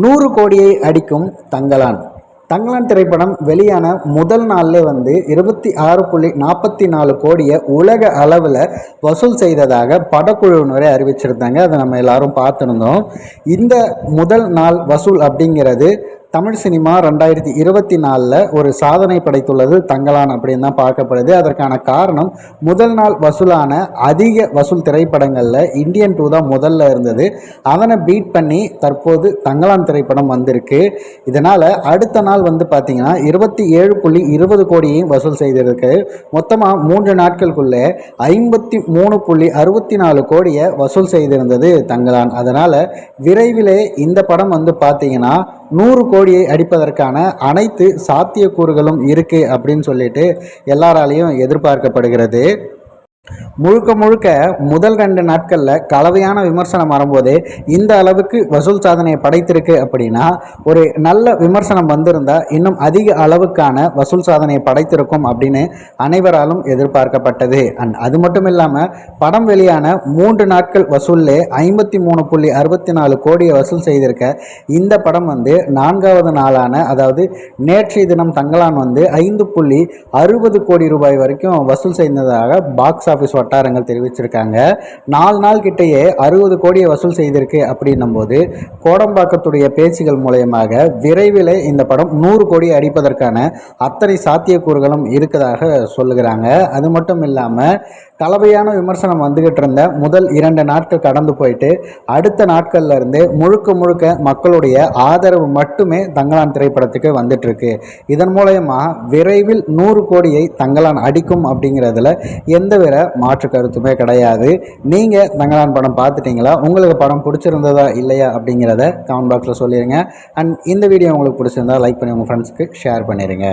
100 கோடியை அடிக்கும் தங்கலான். தங்கலான் திரைப்படம் வெளியான முதல் நாள்லே 26.44 கோடியை உலக அளவில் வசூல் செய்ததாக படக்குழுவினரை அறிவிச்சிருந்தாங்க. அதை நம்ம எல்லாரும் பார்த்துருந்தோம். இந்த முதல் நாள் வசூல் அப்படிங்கிறது தமிழ் சினிமா 2024 ஒரு சாதனை படைத்துள்ளது தங்கலான் அப்படின்னு தான் பார்க்கப்படுது. அதற்கான காரணம் முதல் நாள் வசூலான அதிக வசூல் திரைப்படங்களில் இந்தியன் 2 தான் முதல்ல இருந்தது. அதனை பீட் பண்ணி தற்போது தங்கலான் திரைப்படம் வந்திருக்கு. இதனால் அடுத்த நாள் பார்த்திங்கன்னா 27.20 கோடியையும் வசூல் செய்திருக்கு. மொத்தமாக 3 நாட்களுக்குள்ளே 53.64 கோடியை வசூல் செய்திருந்தது தங்கலான். அதனால் விரைவிலே இந்த படம் பார்த்திங்கன்னா 100 கோடியை அடிப்பதற்கான அனைத்து சாத்தியக்கூறுகளும் இருக்குது அப்படின்னு சொல்லிட்டு எல்லாராலையும் எதிர்பார்க்கப்படுகிறது. முழுக்க முதல் 2 நாட்களில் கலவையான விமர்சனம் வரும்போதே இந்த அளவுக்கு வசூல் சாதனையை படைத்திருக்கு அப்படின்னா ஒரு நல்ல விமர்சனம் வந்திருந்தால் இன்னும் அதிக அளவுக்கான வசூல் சாதனையை படைத்திருக்கும் அப்படின்னு அனைவராலும் எதிர்பார்க்கப்பட்டது. அது மட்டும் இல்லாமல் படம் வெளியான 3 நாட்கள் வசூல்லே 53.64 கோடியை வசூல் செய்திருக்க இந்த படம் 4வது நாளான அதாவது நேற்றைய தினம் தங்கலான் 5.60 கோடி ரூபாய் வரைக்கும் வசூல் செய்ததாக பாக்ஸ் ஆஃபீஸ் வட்டாரங்கள் தெரிவிச்சிருக்காங்க. 4 நாள் கிட்டேயே 60 கோடியை வசூல் செய்திருக்கு அப்படின்னும் போது கோடம்பாக்கத்துடைய பேச்சுகள் மூலயமாக விரைவில் இந்த படம் 100 கோடியை அடிப்பதற்கான அத்தனை சாத்தியக்கூறுகளும் இருக்கதாக சொல்லுகிறாங்க. அது மட்டும் இல்லாமல் கலவையான விமர்சனம் வந்துகிட்டு இருந்த முதல் 2 நாட்கள் கடந்து போயிட்டு அடுத்த நாட்கள்ல இருந்து முழுக்க மக்களுடைய ஆதரவு மட்டுமே தங்கலான் திரைப்படத்துக்கு வந்துட்டு இருக்கு. இதன் மூலயமா விரைவில் 100 கோடியை தங்கலான் அடிக்கும் அப்படிங்கிறதுல எந்தவித மாற்று கருத்துமே கிடையாது. நீங்கள் தங்கலான் படம் பார்த்துட்டீங்களா? உங்களுக்கு படம் பிடிச்சிருந்ததா இல்லையா அப்படிங்கிறத கமெண்ட் பாக்ஸில் சொல்லிடுங்க. அண்ட் இந்த வீடியோ உங்களுக்கு பிடிச்சிருந்தா லைக் பண்ணி உங்கள் ஃப்ரெண்ட்ஸ்க்கு ஷேர் பண்ணிடுங்க.